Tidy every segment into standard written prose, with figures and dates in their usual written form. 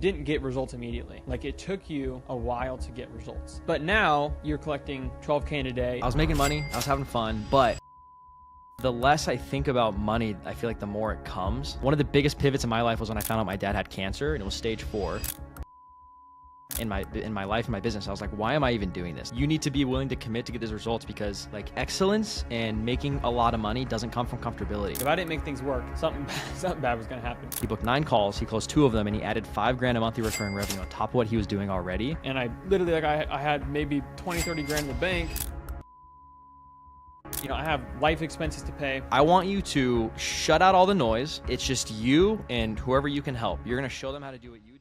didn't get results immediately. Like, it took you a while to get results. But now you're collecting $12K in a day. I was making money, I was having fun, but the less I think about money, I feel like the more it comes. One of the biggest pivots in my life was when I found out my dad had cancer, and it was stage 4. In my life, in my business, I was like, why am I even doing this? You need to be willing to commit to get these results, because like excellence and making a lot of money doesn't come from comfortability. If I didn't make things work, something bad was gonna happen. He booked 9 calls, he closed 2 of them, and he added $5,000 a monthly recurring revenue on top of what he was doing already. And I literally, like, I had maybe 20, 30 grand in the bank. You know, I have life expenses to pay. I want you to shut out all the noise. It's just you and whoever you can help. You're gonna show them how to do what you did.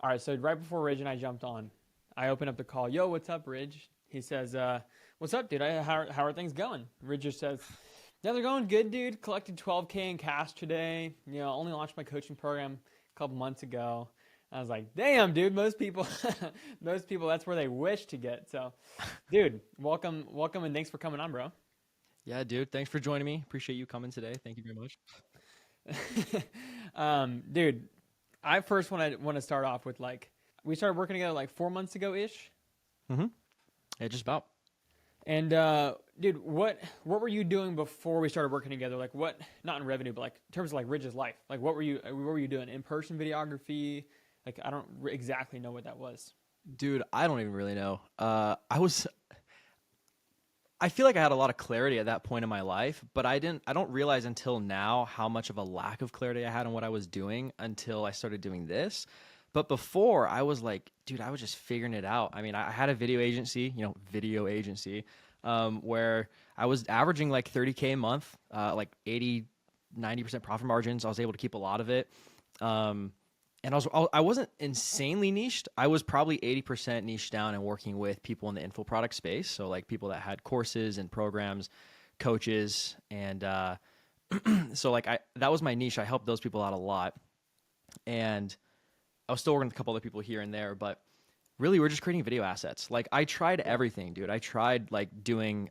All right, so right before Ridge and I jumped on, I opened up the call. Yo, what's up, Ridge? He says, what's up, dude? How are things going? Ridge just says, yeah, they're going good, dude. Collected $12K in cash today. You know, only launched my coaching program a couple months ago. I was like, damn, dude, most people, that's where they wish to get. So, dude, welcome, and thanks for coming on, bro. Yeah, dude, thanks for joining me. Appreciate you coming today. Thank you very much. Dude, I first want to start off with, like, we started working together like 4 months ago-ish. Mm-hmm. Yeah, just about. And dude, what were you doing before we started working together? Like, what, not in revenue, but like in terms of like Ridge's life. Like, what were you doing? In-person videography? Like, I don't exactly know what that was. Dude, I don't even really know. I feel like I had a lot of clarity at that point in my life, but I don't realize until now how much of a lack of clarity I had on what I was doing until I started doing this. But before, I was like, dude, I was just figuring it out. I mean, I had a video agency, where I was averaging like $30K a month, like 80, 90% profit margins. I was able to keep a lot of it. And I wasn't insanely niched. I was probably 80% niched down and working with people in the info product space. So like people that had courses and programs, coaches. And so like that was my niche. I helped those people out a lot. And I was still working with a couple other people here and there, but really we're just creating video assets. Like I tried everything, dude. I tried like doing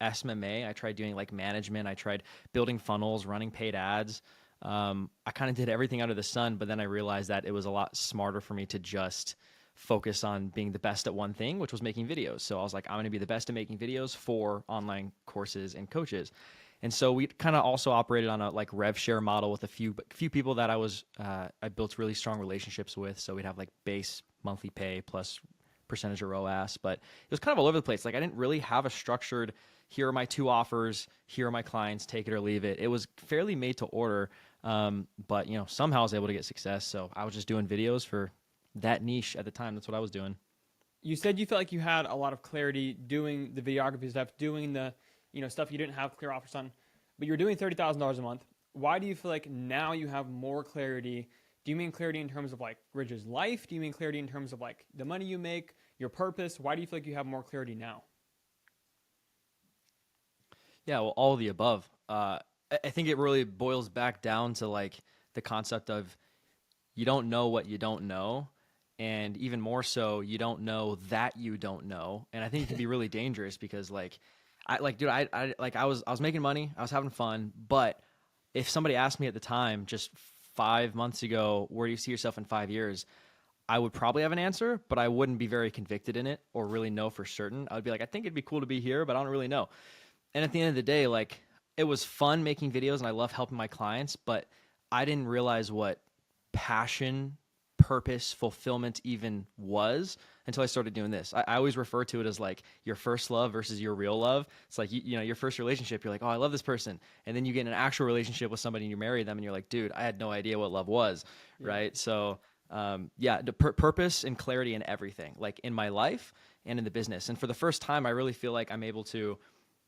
SMMA. I tried doing like management. I tried building funnels, running paid ads. I kind of did everything under the sun, but then I realized that it was a lot smarter for me to just focus on being the best at one thing, which was making videos. So I was like, I'm going to be the best at making videos for online courses and coaches. And so we kind of also operated on a like rev share model with a few people that I built really strong relationships with. So we'd have like base monthly pay plus percentage of ROAS, but it was kind of all over the place. Like I didn't really have a structured, here are my 2 offers, here are my clients, take it or leave it. It was fairly made to order. But you know, somehow I was able to get success. So I was just doing videos for that niche at the time. That's what I was doing. You said you felt like you had a lot of clarity doing the videography stuff, doing the, stuff you didn't have clear offers on, but you're doing $30,000 a month. Why do you feel like now you have more clarity? Do you mean clarity in terms of like Ridge's life? Do you mean clarity in terms of like the money you make, your purpose? Why do you feel like you have more clarity now? Yeah, well, all of the above. I think it really boils back down to like the concept of you don't know what you don't know. And even more so, you don't know that you don't know. And I think it can be really dangerous because I was making money, I was having fun. But if somebody asked me at the time, just 5 months ago, where do you see yourself in 5 years? I would probably have an answer, but I wouldn't be very convicted in it or really know for certain. I would be like, I think it'd be cool to be here, but I don't really know. And at the end of the day, like, it was fun making videos and I love helping my clients, but I didn't realize what passion, purpose, fulfillment even was until I started doing this. I always refer to it as like your first love versus your real love. It's like, your first relationship, you're like, oh, I love this person. And then you get in an actual relationship with somebody and you marry them and you're like, dude, I had no idea what love was. Yeah. Right. So, the purpose and clarity in everything, like in my life and in the business. And for the first time, I really feel like I'm able to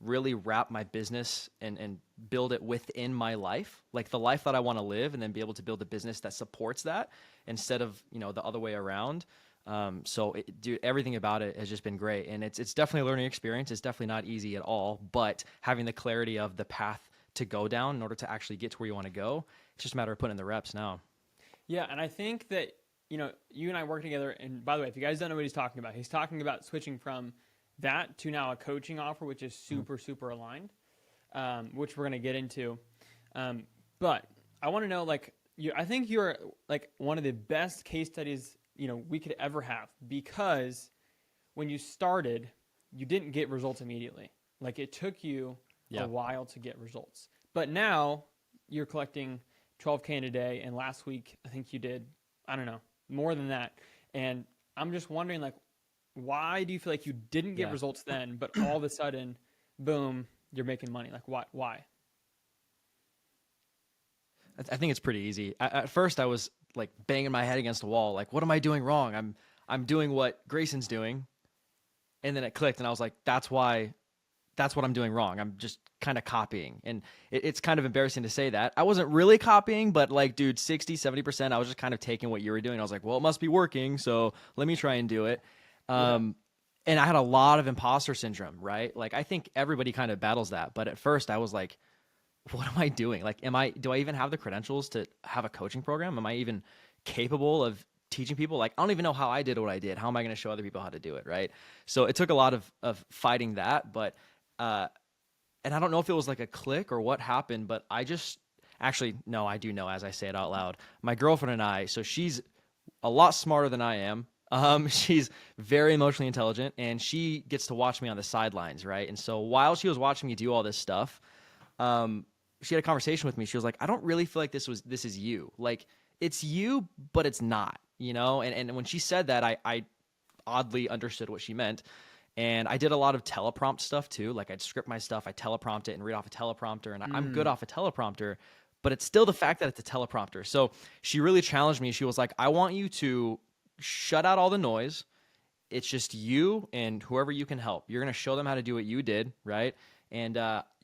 really wrap my business and build it within my life, like the life that I want to live, and then be able to build a business that supports that instead of, the other way around. Dude, everything about it has just been great. And it's definitely a learning experience. It's definitely not easy at all, but having the clarity of the path to go down in order to actually get to where you want to go, it's just a matter of putting in the reps now. Yeah. And I think that, you and I work together. And by the way, if you guys don't know what he's talking about switching from that to now a coaching offer, which is super, super aligned, which we're going to get into. But I want to know, like, I think you're like one of the best case studies, we could ever have, because when you started, you didn't get results immediately. Like, it took you a Yeah. while to get results. But now you're collecting 12K in a day, and last week I think you did, I don't know, more than that. And I'm just wondering, like, why do you feel like you didn't get Yeah. results then, but all of a sudden, boom, you're making money? Like, why? I think it's pretty easy. At first, I was like banging my head against the wall, like, what am I doing wrong? I'm doing what Grayson's doing, and then it clicked, and I was like, that's what I'm doing wrong. I'm just kind of copying, and it's kind of embarrassing to say that. I wasn't really copying, but like, dude, 60-70%, I was just kind of taking what you were doing. I was like, well, it must be working, so let me try and do it. Yeah. And I had a lot of imposter syndrome, right? Like, I think everybody kind of battles that, but at first, I was like, what am I doing? Like, do I even have the credentials to have a coaching program? Am I even capable of teaching people? Like, I don't even know how I did what I did. How am I going to show other people how to do it? Right. So it took a lot of fighting that, but, and I don't know if it was like a click or what happened, but I just actually, no, I do know as I say it out loud. My girlfriend and I, so she's a lot smarter than I am. She's very emotionally intelligent, and she gets to watch me on the sidelines. Right. And so while she was watching me do all this stuff, she had a conversation with me. She was like, I don't really feel like this is you. Like, it's you, but it's not, And when she said that, I oddly understood what she meant. And I did a lot of teleprompt stuff too. Like, I'd script my stuff, I teleprompt it and read off a teleprompter, and I'm good off a teleprompter, but it's still the fact that it's a teleprompter. So she really challenged me. She was like, I want you to shut out all the noise. It's just you and whoever you can help. You're going to show them how to do what you did, right? And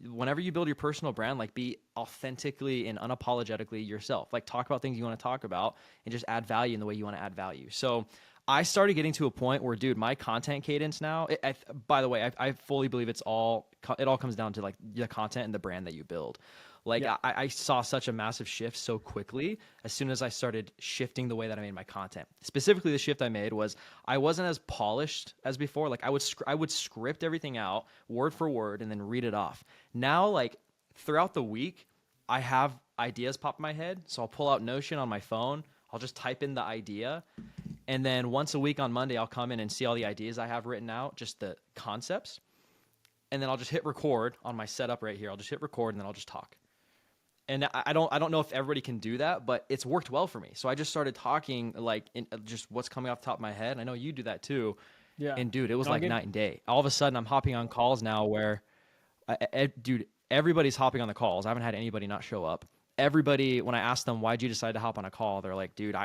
whenever you build your personal brand, like, be authentically and unapologetically yourself. Like, talk about things you want to talk about and just add value in the way you want to add value. So I started getting to a point where, dude, my content cadence now, by the way, I fully believe it all comes down to like the content and the brand that you build. Like, Yeah. I saw such a massive shift so quickly as soon as I started shifting the way that I made my content. Specifically, the shift I made was I wasn't as polished as before. Like, I would script everything out word for word and then read it off. Now, like, throughout the week, I have ideas pop in my head. So I'll pull out Notion on my phone. I'll just type in the idea. And then once a week on Monday, I'll come in and see all the ideas I have written out, just the concepts. And then I'll just hit record on my setup right here. I'll just hit record and then I'll just talk. And I don't know if everybody can do that, but it's worked well for me. So I just started talking like in just what's coming off the top of my head. I know you do that too. Yeah. And dude, it was No, like night and day. All of a sudden I'm hopping on calls now where, dude, everybody's hopping on the calls. I haven't had anybody not show up. Everybody, when I ask them, why'd you decide to hop on a call? They're like, dude,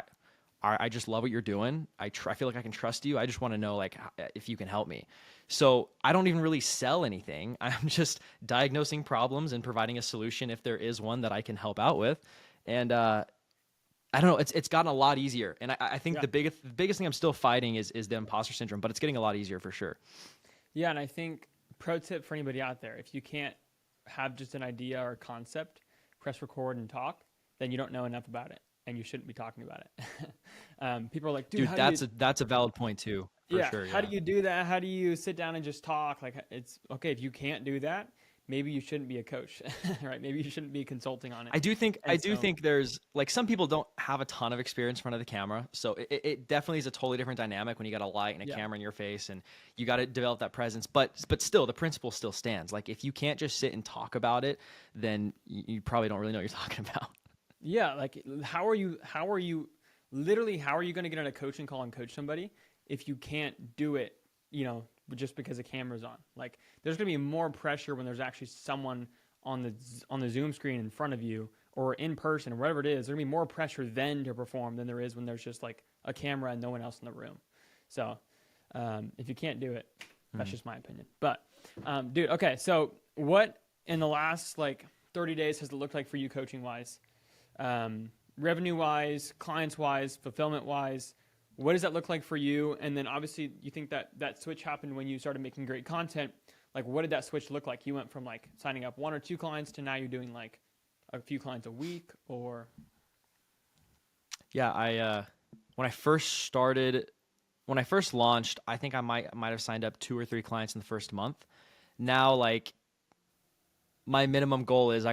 I just love what you're doing. I feel like I can trust you. I just want to know like if you can help me. So I don't even really sell anything. I'm just diagnosing problems and providing a solution if there is one that I can help out with. And I don't know. It's gotten a lot easier. And I think the biggest thing I'm still fighting is the imposter syndrome, but it's getting a lot easier for sure. Yeah, and I think pro tip for anybody out there: if you can't have just an idea or concept, press record and talk, then you don't know enough about it, and you shouldn't be talking about it. People are like, dude, that's a valid point too. For sure. How do you do that? How do you sit down and just talk? Like, it's okay if you can't do that. Maybe you shouldn't be a coach, right? Maybe you shouldn't be consulting on it. I do think there's like some people don't have a ton of experience in front of the camera. So it definitely is a totally different dynamic when you got a light and a camera in your face and you got to develop that presence. But still, the principle still stands. Like, if you can't just sit and talk about it, then you probably don't really know what you're talking about. Yeah. Like, how are you going to get on a coaching call and coach somebody if you can't do it, just because the camera's on? Like, there's going to be more pressure when there's actually someone on the Zoom screen in front of you or in person or whatever it is. There's going to be more pressure then to perform than there is when there's just like a camera and no one else in the room. So if you can't do it, that's just my opinion. But dude, okay. So what in the last like 30 days has it looked like for you coaching wise, revenue wise, clients wise, fulfillment wise? What does that look like for you? And then obviously you think that switch happened when you started making great content. Like, what did that switch look like? You went from like signing up 1 or 2 clients to now you're doing like a few clients a week, or? Yeah, when I first launched, I think I might have signed up 2 or 3 clients in the first month. Now, like, my minimum goal is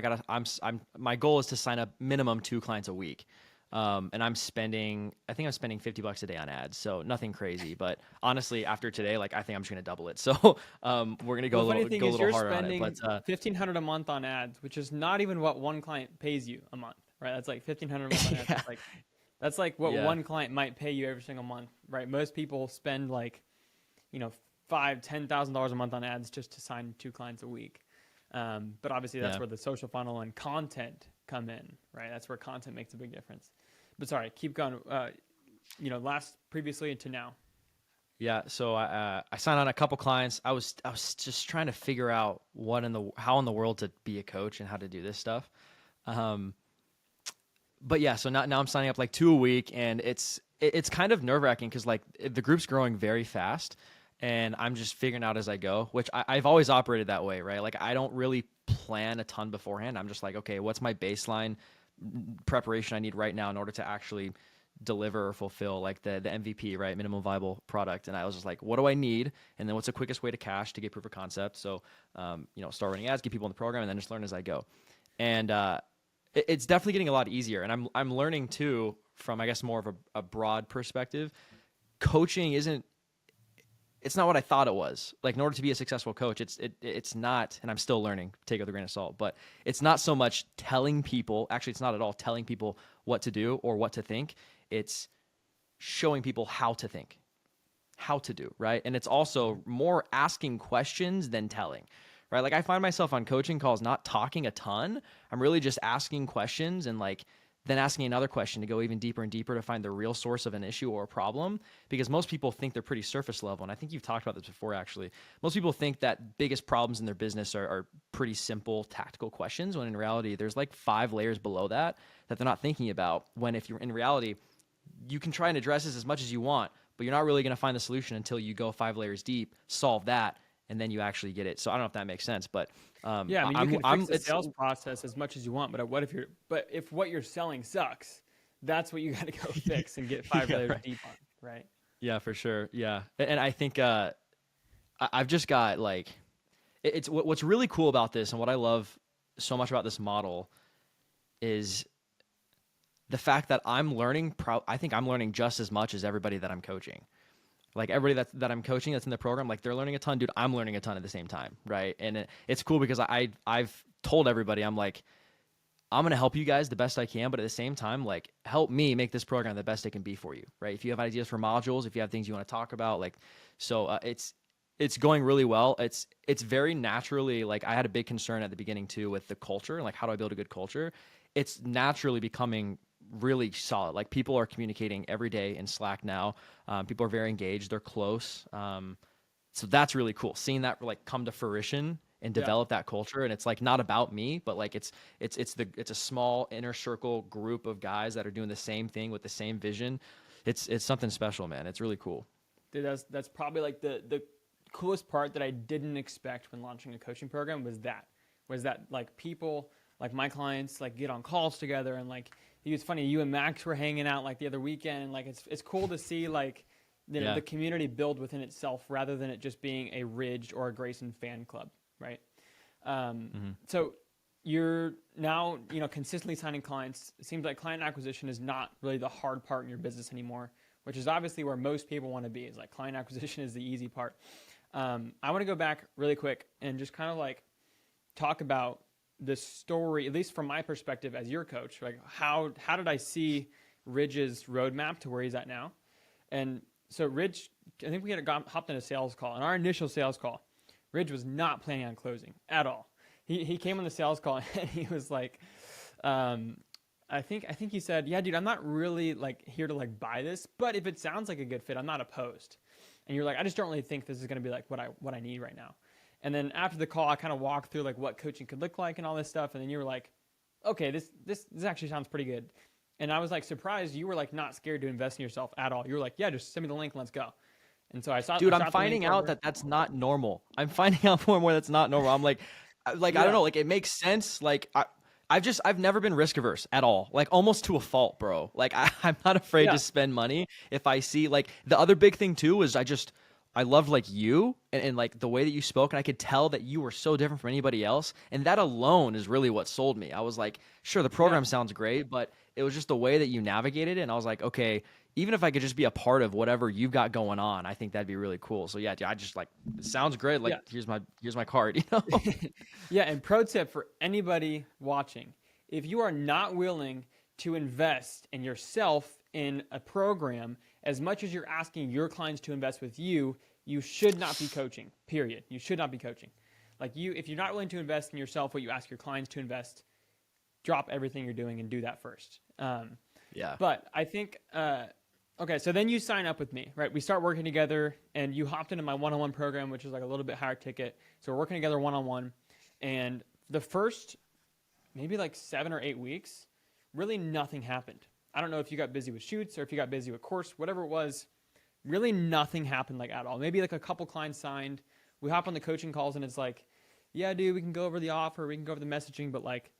my goal is to sign up minimum 2 clients a week. And I think I'm spending $50 a day on ads. So nothing crazy, but honestly, after today, like I think I'm just going to double it. So, we're going to Well, the funny thing go a is little you're harder on it, spending but, 1,500 a month on ads, which is not even what one client pays you a month, right? That's like 1,500 a month on ads. yeah, That's like what yeah, one client might pay you every single month, right? Most people spend like, you know, $5,000-$10,000 a month on ads just to sign 2 clients a week. But obviously that's yeah. where the social funnel and content come in, right? That's where content makes a big difference. But sorry, keep going. Previously to now. Yeah, so I signed on a couple clients. I was just trying to figure out how in the world to be a coach and how to do this stuff. Um, but yeah, so now I'm signing up like 2 a week, and it's kind of nerve wracking because like the group's growing very fast, and I'm just figuring out as I go. Which I've always operated that way, right? Like I don't really plan a ton beforehand. I'm just like, okay, what's my baseline preparation I need right now in order to actually deliver or fulfill like the MVP, right? Minimum viable product. And I was just like, what do I need? And then what's the quickest way to cash to get proof of concept? So, start running ads, get people in the program, and then just learn as I go. And it's definitely getting a lot easier. And I'm learning too from, I guess, more of a broad perspective. Coaching it's not what I thought it was. Like in order to be a successful coach, it's not, and I'm still learning, take it with a grain of salt, but it's not so much telling people, actually it's not at all telling people what to do or what to think. It's showing people how to think, how to do, right? And it's also more asking questions than telling, right? Like I find myself on coaching calls not talking a ton. I'm really just asking questions and like then asking another question to go even deeper and deeper to find the real source of an issue or a problem. Because most people think they're pretty surface level. And I think you've talked about this before, actually. Most people think that biggest problems in their business are pretty simple tactical questions, when in reality, there's like 5 layers below that they're not thinking about. When if you're in reality, you can try and address this as much as you want, but you're not really going to find the solution until you go 5 layers deep, solve that, and then you actually get it. So I don't know if that makes sense, but Yeah, I mean, you can fix the sales process as much as you want, but if what you're selling sucks, that's what you got to go fix and get 5 layers right. deep on, right? Yeah, for sure. Yeah, and I think I've just got like it's what's really cool about this, and what I love so much about this model is the fact that I'm learning. I think I'm learning just as much as everybody that I'm coaching. Like everybody that I'm coaching that's in the program, like they're learning a ton, dude. I'm learning a ton at the same time, right? And it's cool because I've told everybody, I'm like, I'm gonna help you guys the best I can, but at the same time, like help me make this program the best it can be for you, right? If you have ideas for modules, if you have things you want to talk about, like, so it's going really well. It's very naturally, like I had a big concern at the beginning too with the culture, like how do I build a good culture? It's naturally becoming really solid. Like people are communicating every day in Slack now. People are very engaged. They're close. So that's really cool. Seeing that like come to fruition and develop that culture. And it's like not about me, but like it's a small inner circle group of guys that are doing the same thing with the same vision. It's something special, man. It's really cool. Dude, that's probably like the coolest part that I didn't expect when launching a coaching program was that like people, like my clients, like get on calls together, and like it was funny. You and Max were hanging out like the other weekend, and like it's cool to see like the community build within itself rather than it just being a Ridge or a Grayson fan club, right? So you're now consistently signing clients. It seems like client acquisition is not really the hard part in your business anymore, which is obviously where most people want to be. Is like client acquisition is the easy part. I want to go back really quick and just kind of like talk about the story, at least from my perspective as your coach. Like how did I see Ridge's roadmap to where he's at now? And so Ridge, I think we hopped in a sales call. In our initial sales call, Ridge was not planning on closing at all. He came on the sales call and he was like, I think he said, yeah, dude, I'm not really like here to like buy this, but if it sounds like a good fit, I'm not opposed. And you're like, I just don't really think this is going to be like what I need right now. And then after the call, I kind of walked through like what coaching could look like and all this stuff. And then you were like, okay, this actually sounds pretty good. And I was like surprised you were like not scared to invest in yourself at all. You were like, yeah, just send me the link, let's go. And so I saw. Dude, I'm finding out that that's not normal. I'm finding out more and more that's not normal. I'm like I don't know, like it makes sense. Like I've never been risk averse at all, like almost to a fault, bro. Like I'm not afraid to spend money if I see, like the other big thing too is I loved like you and like the way that you spoke, and I could tell that you were so different from anybody else. And that alone is really what sold me. I was like, sure, the Yeah. program sounds great, but it was just the way that you navigated it. And I was like, okay, even if I could just be a part of whatever you've got going on, I think that'd be really cool. So yeah, dude, I just like, it sounds great. Like Yeah. here's my card, you know? Yeah, and pro tip for anybody watching, if you are not willing to invest in yourself in a program as much as you're asking your clients to invest with you, you should not be coaching. Period. You should not be coaching. Like if you're not willing to invest in yourself what you ask your clients to invest, drop everything you're doing and do that first. Yeah. But I think, okay, so then you sign up with me, right? We start working together, and you hopped into my one-on-one program, which is like a little bit higher ticket. So we're working together one-on-one, and the first maybe like 7 or 8 weeks, really nothing happened. I don't know if you got busy with shoots or if you got busy with course, whatever it was, really nothing happened like at all. Maybe like a couple clients signed. We hop on the coaching calls, and it's like, yeah, dude, we can go over the offer, we can go over the messaging, but like,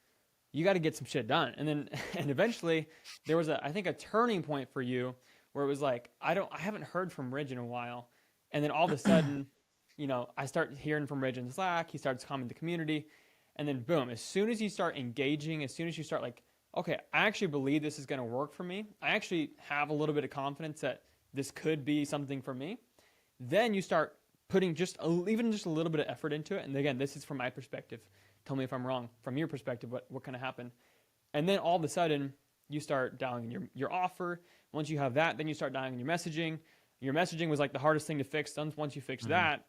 you got to get some shit done. And then, and eventually there was I think a turning point for you where it was like, I haven't heard from Ridge in a while. And then all of a sudden, I start hearing from Ridge in Slack. He starts coming to the community. And then boom, as soon as you start engaging, as soon as you start like, okay, I actually believe this is going to work for me. I actually have a little bit of confidence that this could be something for me. Then you start putting even just a little bit of effort into it. And again, this is from my perspective. Tell me if I'm wrong. From your perspective, what kind of happened? And then all of a sudden, you start dialing your offer. Once you have that, then you start dialing your messaging. Your messaging was like the hardest thing to fix. Once you fix that,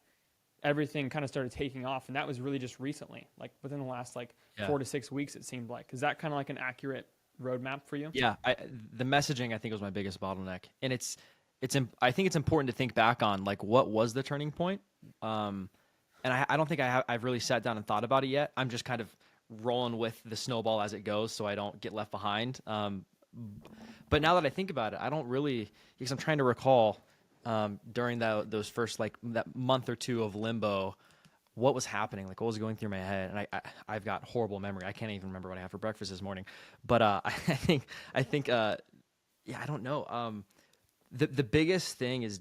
everything kind of started taking off. And that was really just recently, like within the last 4 to 6 weeks, it seemed like. Is that kind of like an accurate roadmap for you? Yeah. The messaging, I think, was my biggest bottleneck. And I think it's important to think back on like, what was the turning point? And I don't think I've really sat down and thought about it yet. I'm just kind of rolling with the snowball as it goes so I don't get left behind. But now that I think about it, I don't really, because I'm trying to recall during those first like that month or two of limbo, what was happening, like what was going through my head. And I've got horrible memory. I can't even remember what I had for breakfast this morning. But I think yeah, I don't know. The biggest thing is,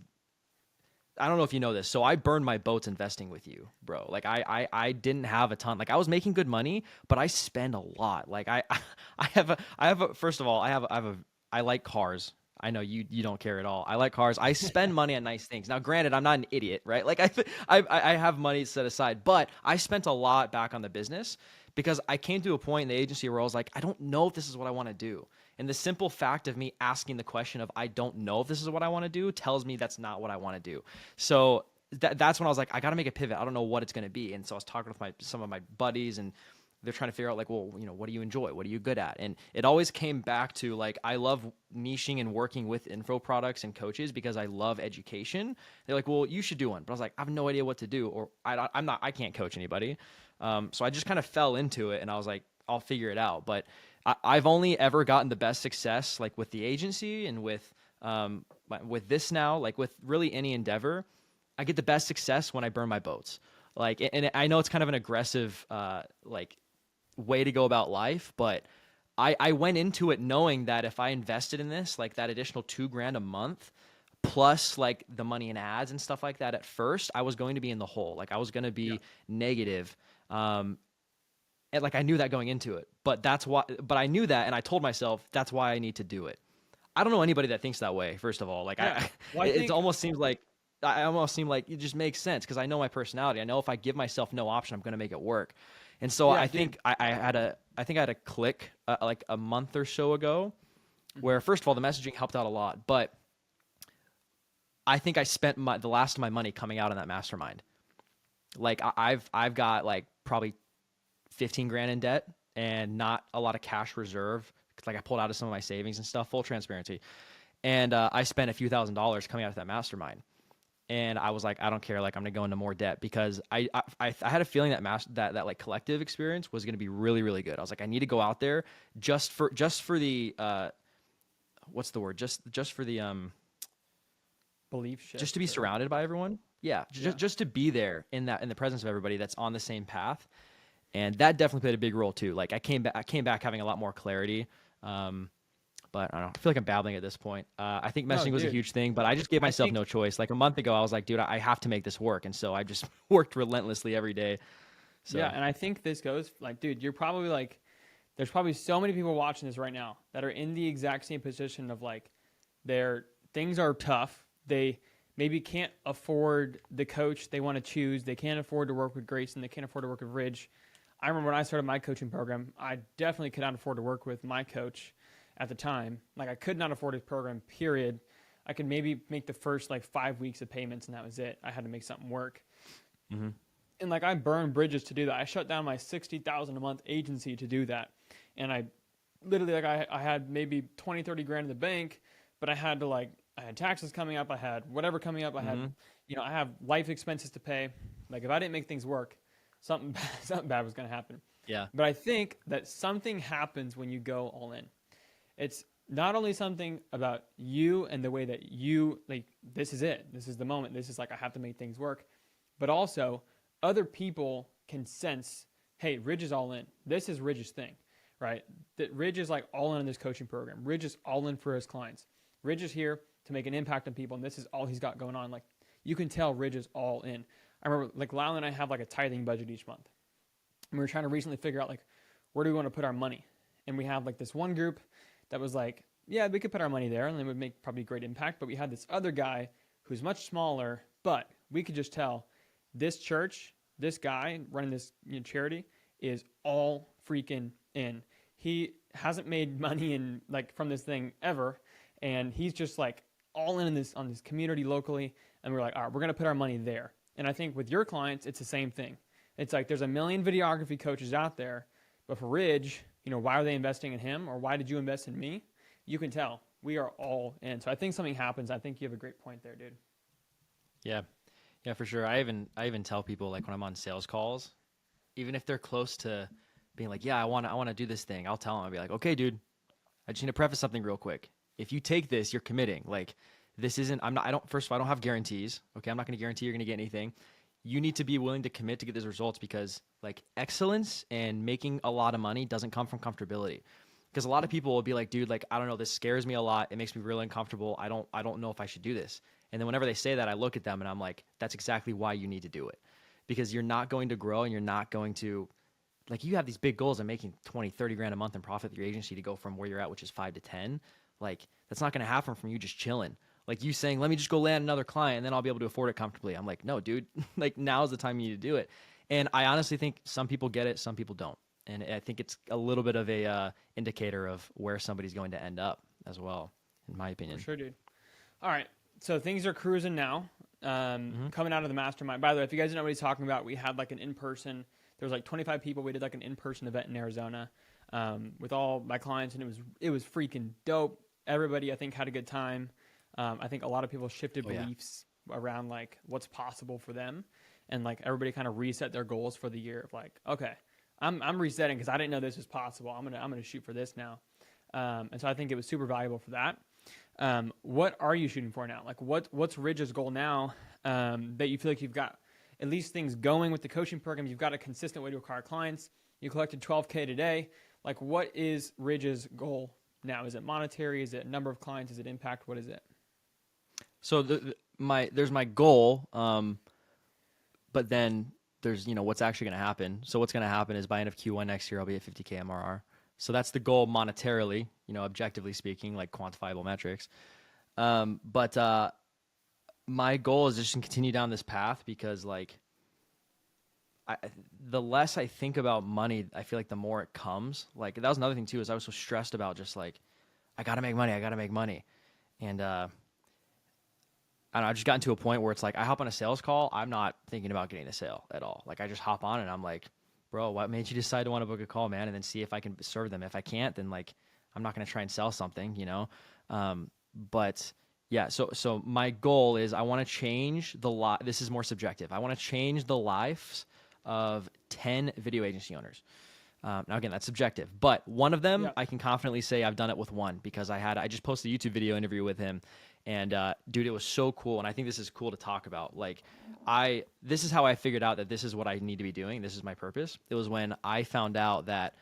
I don't know if you know this. So I burned my boats investing with you, bro. Like I didn't have a ton. Like I was making good money, but I spend a lot. Like I have a first of all, I like cars. I know you don't care at all. I like cars. I spend money on nice things. Now, granted, I'm not an idiot, right? Like I have money set aside, but I spent a lot back on the business because I came to a point in the agency where I was like, I don't know if this is what I want to do. And the simple fact of me asking the question of I don't know if this is what I want to do tells me that's not what I want to do. So that's when I was like, I got to make a pivot. I don't know what it's going to be. And so I was talking with some of my buddies, and they're trying to figure out like, well, what do you enjoy? What are you good at? And it always came back to like, I love niching and working with info products and coaches because I love education. They're like, well, you should do one. But I was like, I have no idea what to do, or I can't coach anybody. So I just kind of fell into it, and I was like, I'll figure it out. But I've only ever gotten the best success like with the agency and with this now, like with really any endeavor. I get the best success when I burn my boats. Like, and I know it's kind of an aggressive like way to go about life, but I went into it knowing that if I invested in this, like that additional $2,000 a month, plus like the money in ads and stuff like that, at first I was going to be in the hole. Like I was going to be negative. And like I knew that going into it, but I knew that, and I told myself that's why I need to do it. I don't know anybody that thinks that way. First of all, like it almost seems like I almost seem like it just makes sense because I know my personality. I know if I give myself no option, I'm going to make it work. And so I think I had a click like a month or so ago, where first of all the messaging helped out a lot, but I think I spent the last of my money coming out in that mastermind. Like I've got like probably $15,000 in debt and not a lot of cash reserve. Like I pulled out of some of my savings and stuff, full transparency. And I spent a few $1,000s coming out of that mastermind. And I was like, I don't care. Like I'm going to go into more debt because I had a feeling that like collective experience was going to be really, really good. I was like, I need to go out there just for the, what's the word? Just for the, Belief shift. Just to be surrounded by everyone. Yeah. Just to be there in the presence of everybody that's on the same path. And that definitely played a big role too. Like I came back having a lot more clarity. But I don't know. I feel like I'm babbling at this point. I think No, messaging was a dude. huge thing, but I just gave I myself think no choice. Like a month ago, I was like, dude, I have to make this work. And so I just worked relentlessly every day. yeah, So, and I think this goes like, dude, you're probably like, there's probably so many people watching this right now that are in the exact same position of like, their things are tough. They maybe can't afford the coach they want to choose. They can't afford to work with Grayson. They can't afford to work with Ridge. I remember when I started my coaching program, I definitely could not afford to work with my coach at the time. Like I could not afford his program, period. I could maybe make the first like 5 weeks of payments and that was it. I had to make something work. mm-hmm. And like I burned bridges to do that. I shut down my $60,000 a month agency to do that. And I literally like I had maybe 20, 30 grand in the bank, but I had to like, I had taxes coming up. I had whatever coming up. I had, I have life expenses to pay. Like if I didn't make things work, something bad was going to happen. Yeah. But I think that something happens when you go all in. It's not only something about you and the way that you like, this is it. This is the moment. This is like, I have to make things work, but also other people can sense, hey, Ridge is all in. This is Ridge's thing, right? That Ridge is like all in this coaching program. Ridge is all in for his clients. Ridge is here to make an impact on people, and this is all he's got going on. Like you can tell Ridge is all in. I remember like Lyle and I have like a tithing budget each month. And we were trying to recently figure out like where do we want to put our money? And we have like this one group that was like, yeah, we could put our money there and it would make probably great impact. But we had this other guy who's much smaller, but we could just tell this church, this guy running this charity is all freaking in. He hasn't made money in like from this thing ever. And he's just like all in this on this community locally. And we're like, all right, we're going to put our money there. And I think with your clients, it's the same thing. It's like there's a million videography coaches out there, but for Ridge, why are they investing in him or why did you invest in me? You can tell we are all in. So I think something happens. I think you have a great point there, dude. Yeah. Yeah, for sure. I even tell people like when I'm on sales calls, even if they're close to being like, yeah, I want to do this thing. I'll tell them, I'll be like, okay, dude, I just need to preface something real quick. If you take this, you're committing. Like this isn't, first of all, I don't have guarantees. Okay. I'm not going to guarantee you're going to get anything. You need to be willing to commit to get those results because like excellence and making a lot of money doesn't come from comfortability. Because a lot of people will be like, dude, like, I don't know, this scares me a lot. It makes me really uncomfortable. I don't know if I should do this. And then whenever they say that, I look at them and I'm like, that's exactly why you need to do it. Because you're not going to grow and you're not going to, like, you have these big goals of making 20, 30 grand a month in profit with your agency to go from where you're at, which is 5 to 10. Like, that's not going to happen from you just chilling. Like you saying, let me just go land another client and then I'll be able to afford it comfortably. I'm like, no, dude, like now's the time you need to do it. And I honestly think some people get it, some people don't. And I think it's a little bit of a indicator of where somebody's going to end up as well, in my opinion. For sure, dude. All right. So things are cruising now, coming out of the mastermind. By the way, if you guys know what he's talking about, we had like an in-person, there was like 25 people. We did like an in-person event in Arizona with all my clients, and it was freaking dope. Everybody, I think, had a good time. I think a lot of people shifted beliefs around like what's possible for them, and like everybody kind of reset their goals for the year of like, okay, I'm resetting because I didn't know this was possible. I'm gonna shoot for this now, and so I think it was super valuable for that. What are you shooting for now? Like what's Ridge's goal now that you feel like you've got at least things going with the coaching program? You've got a consistent way to acquire clients. You collected 12K today. Like what is Ridge's goal now? Is it monetary? Is it number of clients? Is it impact? What is it? So there's my goal, but then there's what's actually going to happen. So what's going to happen is by end of Q1 next year I'll be at 50K MRR. So that's the goal monetarily, objectively speaking, like quantifiable metrics. But my goal is just to continue down this path because like the less I think about money, I feel like the more it comes. Like that was another thing too, is I was so stressed about just like I got to make money. And I don't know, I just gotten to a point where it's like I hop on a sales call, I'm not thinking about getting the sale at all. Like I just hop on and I'm like, bro, what made you decide to want to book a call, man? And then see if I can serve them. If I can't, then like I'm not going to try and sell something, But yeah, so my goal is I want to change this is more subjective. I want to change the lives of 10 video agency owners. Now again, that's subjective, but one of them I can confidently say I've done it with one because I just posted a YouTube video interview with him. And dude, it was so cool. And I think this is cool to talk about. Like this is how I figured out that this is what I need to be doing. This is my purpose. It was when I found out that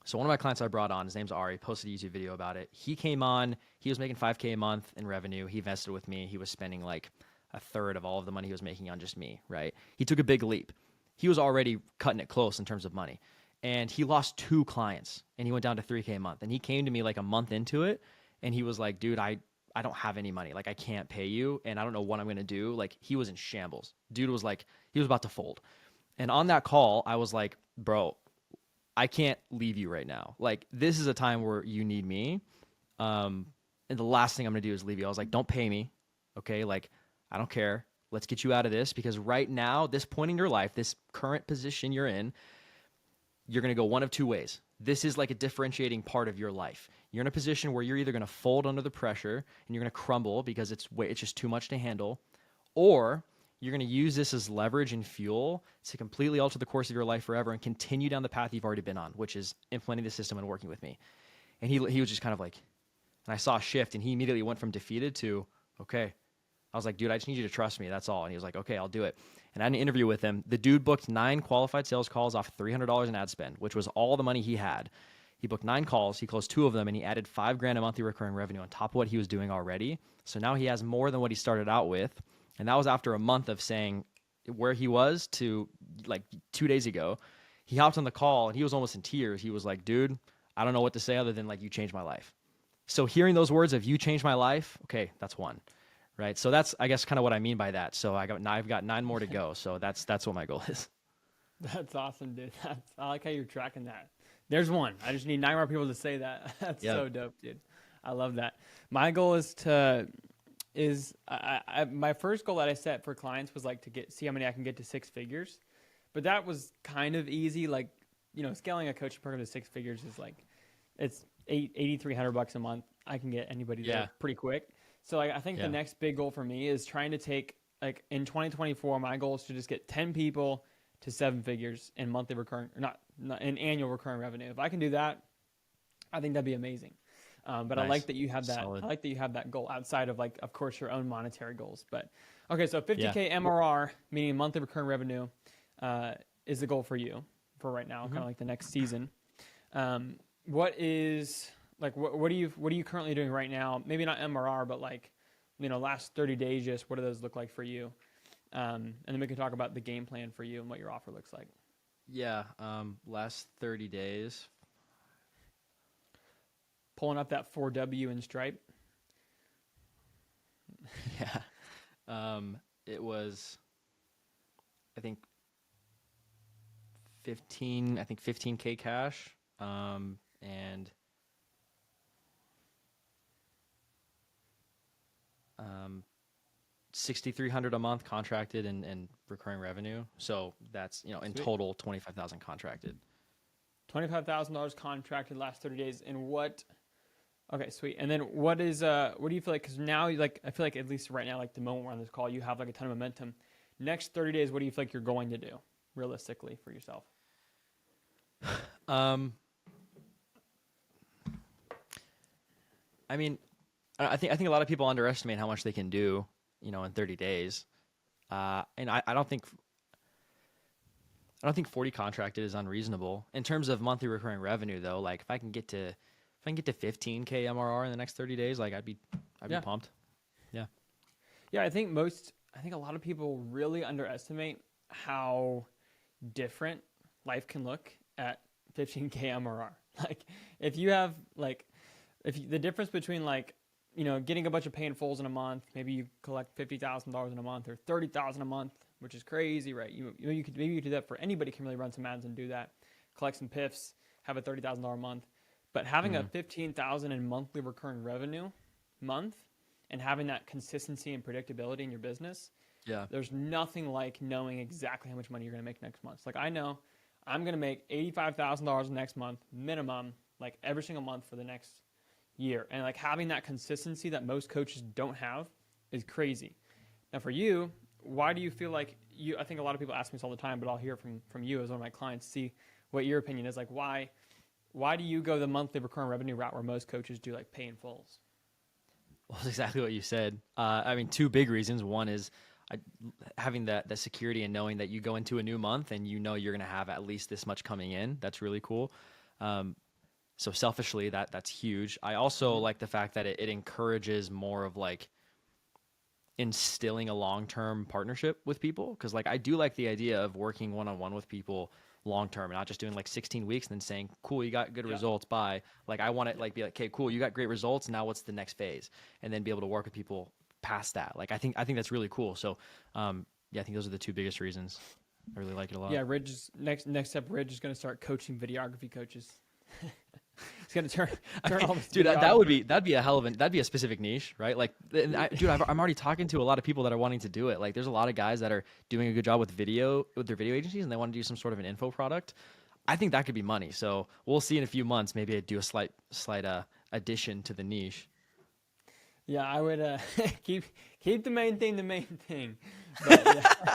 So one of my clients I brought on, his name's Ari, posted a YouTube video about it. He came on, he was making $5K a month in revenue. He invested with me. He was spending like a third of all of the money he was making on just me, right? He took a big leap. He was already cutting it close in terms of money. And he lost 2 clients and he went down to $3K a month. And he came to me like a month into it and he was like, dude, I don't have any money. Like I can't pay you and I don't know what I'm going to do. Like he was in shambles. Dude was like, he was about to fold. And on that call, I was like, bro, I can't leave you right now. Like this is a time where you need me. And the last thing I'm going to do is leave you. I was like, don't pay me. Okay. Like I don't care. Let's get you out of this because right now, this point in your life, this current position you're in, you're going to go one of 2 ways. This is like a differentiating part of your life. You're in a position where you're either going to fold under the pressure and you're going to crumble because it's just too much to handle, or you're going to use this as leverage and fuel to completely alter the course of your life forever and continue down the path you've already been on, which is implementing the system and working with me. And he was just kind of like, and I saw a shift and he immediately went from defeated to, okay. I was like, dude, I just need you to trust me. That's all. And he was like, okay, I'll do it. And I had an interview with him. The dude booked 9 qualified sales calls off $300 in ad spend, which was all the money he had. He booked 9 calls. He closed 2 of them and he added $5,000 a monthly recurring revenue on top of what he was doing already. So now he has more than what he started out with. And that was after a month of saying where he was to like 2 days ago. He hopped on the call and he was almost in tears. He was like, dude, I don't know what to say other than like, you changed my life. So hearing those words of you changed my life, okay, that's one. Right. So that's, I guess, kind of what I mean by that. So I've got 9 more to go. So that's what my goal is. That's awesome, dude. I like how you're tracking that. There's one. I just need 9 more people to say that. That's so dope, dude. I love that. My goal is my first goal that I set for clients was like to see how many I can get to 6 figures. But that was kind of easy. Like, scaling a coaching program to 6 figures is like, it's $8,300 a month. I can get anybody there pretty quick. So like, I think the next big goal for me is trying to take, like in 2024, my goal is to just get 10 people to 7 figures in monthly recurring, or not in annual recurring revenue. If I can do that, I think that'd be amazing. But nice. I like that you have that. Solid. I like that you have that goal outside of like, of course, your own monetary goals. But okay, so 50K MRR, meaning monthly recurring revenue, is the goal for you for right now, kind of like the next season. What is like what are you currently doing right now? Maybe not MRR, but like last 30 days. Just what do those look like for you? And then we can talk about the game plan for you and what your offer looks like. Yeah, last 30 days. Pulling up that 4W in Stripe. Yeah, it was, I think 15K cash, and 6,300 a month contracted and recurring revenue. So that's, in Sweet. Total 25,000 contracted. $25,000 contracted last 30 days. And what? Okay, sweet. And then what do you feel like? Because now, like, I feel like at least right now, like the moment we're on this call, you have like a ton of momentum. Next 30 days, what do you feel like you're going to do realistically for yourself? I mean, I think a lot of people underestimate how much they can do, in 30 days. And I don't think 40 contracted is unreasonable in terms of monthly recurring revenue though. Like if I can get to 15K MRR in the next 30 days, like I'd be pumped. Yeah. Yeah. I think a lot of people really underestimate how different life can look at 15K MRR. Like if you have the difference between like, getting a bunch of pay in fulls in a month, maybe you collect $50,000 in a month or $30,000 a month, which is crazy, right? You could do that for anybody can really run some ads and do that, collect some PIFs, have a $30,000 a month, but having a $15,000 in monthly recurring revenue month and having that consistency and predictability in your business, there's nothing like knowing exactly how much money you're going to make next month. Like I know I'm going to make $85,000 next month minimum, like every single month for the next year. And like having that consistency that most coaches don't have is crazy. Now for you, why do you feel like I think a lot of people ask me this all the time, but I'll hear from you as one of my clients, see what your opinion is. Like why do you go the monthly recurring revenue route where most coaches do like pay in fulls? Well, that's exactly what you said. I mean, 2 big reasons. One is having that security and knowing that you go into a new month and you're going to have at least this much coming in. That's really cool. So selfishly, that's huge. I also like the fact that it encourages more of like instilling a long-term partnership with people, because like I do like the idea of working one-on-one with people long term and not just doing like 16 weeks and then saying, cool, you got good Yeah. results, bye. Like I want to Yeah. like be like, okay, cool, you got great results, now what's the next phase? And then be able to work with people past that. Like I think that's really cool. So yeah, I think those are the two biggest reasons. I really like it a lot. Yeah, Ridge is next step. Ridge is going to start coaching videography coaches. He's going to turn all this Dude, videography. that'd be a specific niche, right? Like, and I'm already talking to a lot of people that are wanting to do it. Like, there's a lot of guys that are doing a good job with their video agencies, and they want to do some sort of an info product. I think that could be money. So we'll see in a few months. Maybe I'd do a slight addition to the niche. Yeah, I would keep the main thing the main thing. But,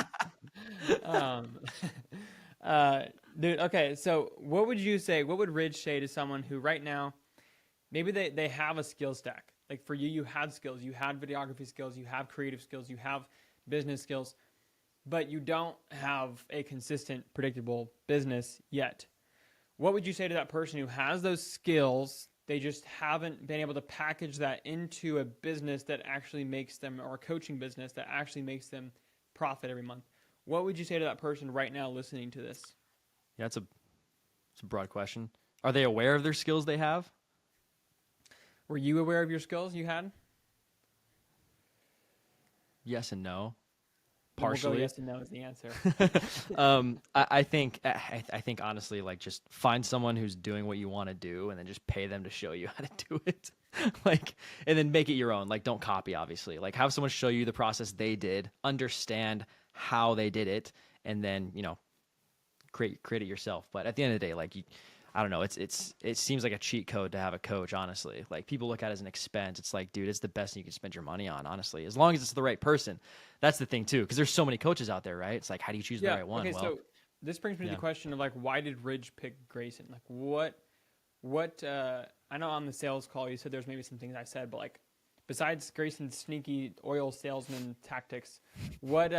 yeah. Dude, okay, so what would you say, what would Ridge say to someone who right now, maybe they have a skill stack. Like for you, you had skills, you had videography skills, you have creative skills, you have business skills, but you don't have a consistent, predictable business yet. What would you say to that person who has those skills? They just haven't been able to package that into a business that actually makes them, or a coaching business that actually makes them profit every month. What would you say to that person right now listening to this? Yeah, it's a broad question. Are they aware of their skills they have? Were you aware of your skills you had? Yes and no. Then we'll Partially. go yes and no is the answer. I think honestly, like just find someone who's doing what you want to do, and then just pay them to show you how to do it. Like, and then make it your own. Like, don't copy, obviously. Like, have someone show you the process they did, understand how they did it, and then create it yourself. But at the end of the day, like I don't know, it seems like a cheat code to have a coach, honestly. Like people look at it as an expense. It's like, dude, it's the best thing you can spend your money on, honestly, as long as it's the right person. That's the thing too, because there's so many coaches out there, right? It's like, how do you choose the right one? Okay, Well, so this brings me to the question of like, why did Ridge pick Grayson? Like what I know on the sales call you said there's maybe some things I said, but like besides Grayson's sneaky oil salesman tactics, what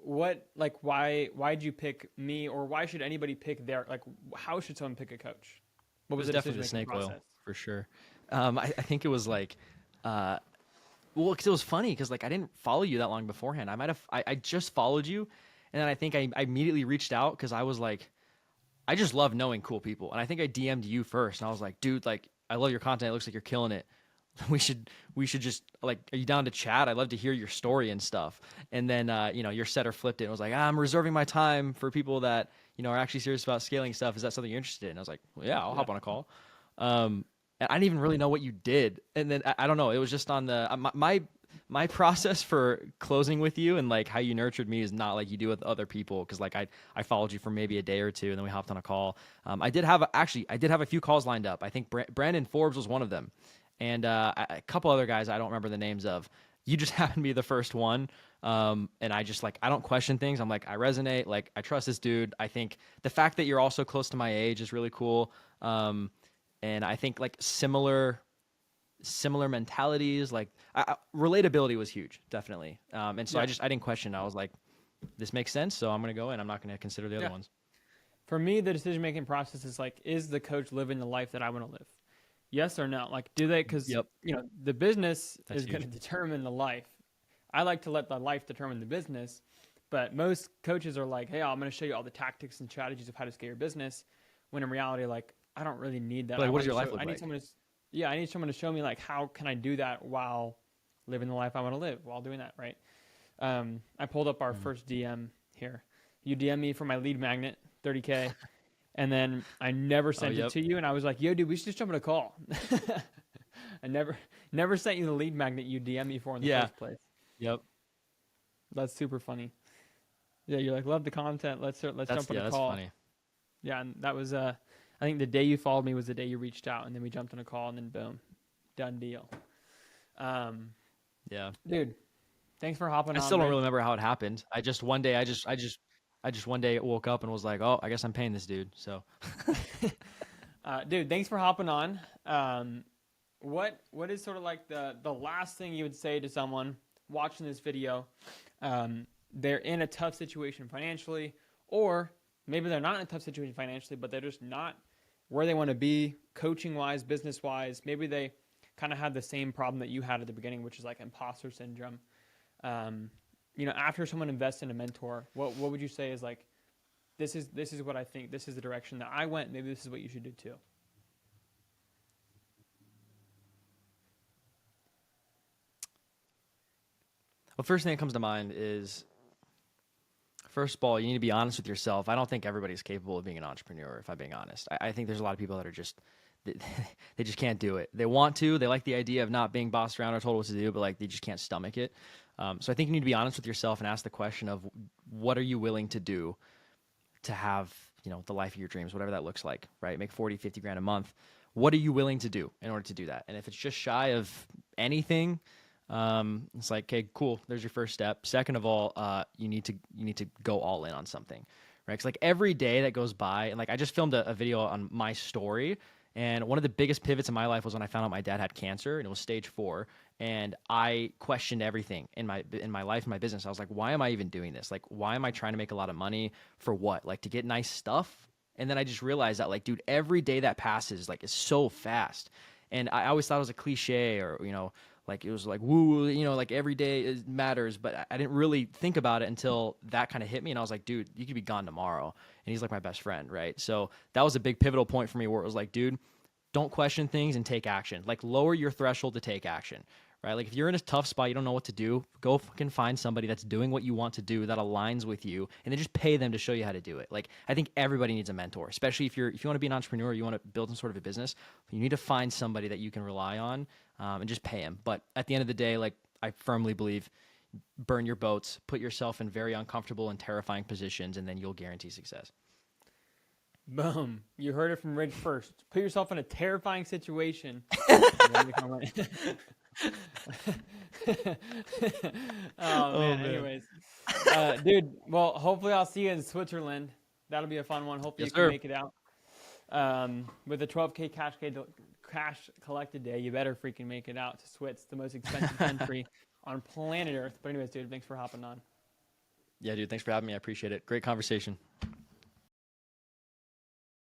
what like why'd you pick me, or why should anybody pick their, like how should someone pick a coach? What it was was the definitely the decision-making snake oil process? for sure. I think it was like, well, because it was funny because like I didn't follow you that long beforehand. I just followed you, and then I think I immediately reached out because I was like, I just love knowing cool people, and I think I DM'd you first, and I was like, dude, like I love your content. It looks like you're killing it. We should just like, are you down to chat? I'd love to hear your story and stuff. And then your setter flipped it and was like, I'm reserving my time for people that are actually serious about scaling stuff. Is that something you're interested in? And I was like, well, yeah, I'll hop on a call. And I didn't even really know what you did. And then I don't know, it was just on the my process for closing with you and like how you nurtured me is not like you do with other people, because like I followed you for maybe a day or two and then we hopped on a call. I did have a few calls lined up. I think Brandon Forbes was one of them, and a couple other guys I don't remember the names of. You just happened to be the first one. And I just like, I don't question things. I'm like, I resonate. Like, I trust this dude. I think the fact that you're also close to my age is really cool. And I think like similar mentalities, like relatability was huge, definitely. And so I didn't question. I was like, this makes sense. So I'm going to go in. I'm not going to consider the other ones. For me, the decision-making process is like, is the coach living the life that I want to live? Yes or no? Like, do they? Because the business is going to determine the life. I like to let the life determine the business, but most coaches are like, hey, I'm going to show you all the tactics and strategies of how to scale your business. When in reality, like, I don't really need that. Like, what does your life look like? I need someone to show me like, how can I do that while living the life I want to live while doing that, right? I pulled up our first DM here. You DM me for my lead magnet, 30K. And then I never sent it to you. And I was like, yo, dude, we should just jump on a call. I never sent you the lead magnet you DM me for in the first place. Yep. That's super funny. Yeah, you're like, love the content. Let's jump on a call. That's funny. Yeah, and that was I think the day you followed me was the day you reached out, and then we jumped on a call, and then boom, done deal. Yeah. Dude, thanks for hopping on. I still don't really remember how it happened. I just one day one day woke up and was like, oh, I guess I'm paying this dude. So, dude, thanks for hopping on. What is sort of like the last thing you would say to someone watching this video? They're in a tough situation financially, or maybe they're not in a tough situation financially, but they're just not where they want to be, coaching wise, business wise. Maybe they kind of had the same problem that you had at the beginning, which is like imposter syndrome. After someone invests in a mentor, what would you say is like, this is what I think, this is the direction that I went, maybe this is what you should do too? Well, first thing that comes to mind is, first of all, you need to be honest with yourself. I don't think everybody's capable of being an entrepreneur, if I'm being honest. I think there's a lot of people that are just, they just can't do it. They want to, they like the idea of not being bossed around or told what to do, but like they just can't stomach it. So I think you need to be honest with yourself and ask the question of, what are you willing to do to have, the life of your dreams, whatever that looks like, right? Make 40, 50 grand a month. What are you willing to do in order to do that? And if it's just shy of anything, it's like, okay, cool. There's your first step. Second of all, you need to go all in on something, right? Cause like every day that goes by, and like I just filmed a video on my story, and one of the biggest pivots in my life was when I found out my dad had cancer, and it was stage 4. And I questioned everything in my life, in my business. I was like, why am I even doing this? Like, why am I trying to make a lot of money for what? Like to get nice stuff? And then I just realized that, like, dude, every day that passes, like, is so fast. And I always thought it was a cliche, or, like it was like, woo, like every day matters. But I didn't really think about it until that kind of hit me. And I was like, dude, you could be gone tomorrow. And he's like my best friend, right? So that was a big pivotal point for me, where it was like, dude, don't question things and take action. Like, lower your threshold to take action, right? Like if you're in a tough spot, you don't know what to do, go fucking find somebody that's doing what you want to do, that aligns with you, and then just pay them to show you how to do it. Like, I think everybody needs a mentor, especially if you want to be an entrepreneur, you want to build some sort of a business, you need to find somebody that you can rely on, and just pay them. But at the end of the day, like, I firmly believe, burn your boats, put yourself in very uncomfortable and terrifying positions, and then you'll guarantee success. Boom. You heard it from Ridge first. Put yourself in a terrifying situation. Oh, man. Anyways. Dude, well, hopefully I'll see you in Switzerland. That'll be a fun one. Hopefully you can make it out. With the 12K cash collected day, you better freaking make it out to Switzerland, the most expensive country on planet Earth. But anyways, dude, thanks for hopping on. Yeah, dude, thanks for having me. I appreciate it. Great conversation.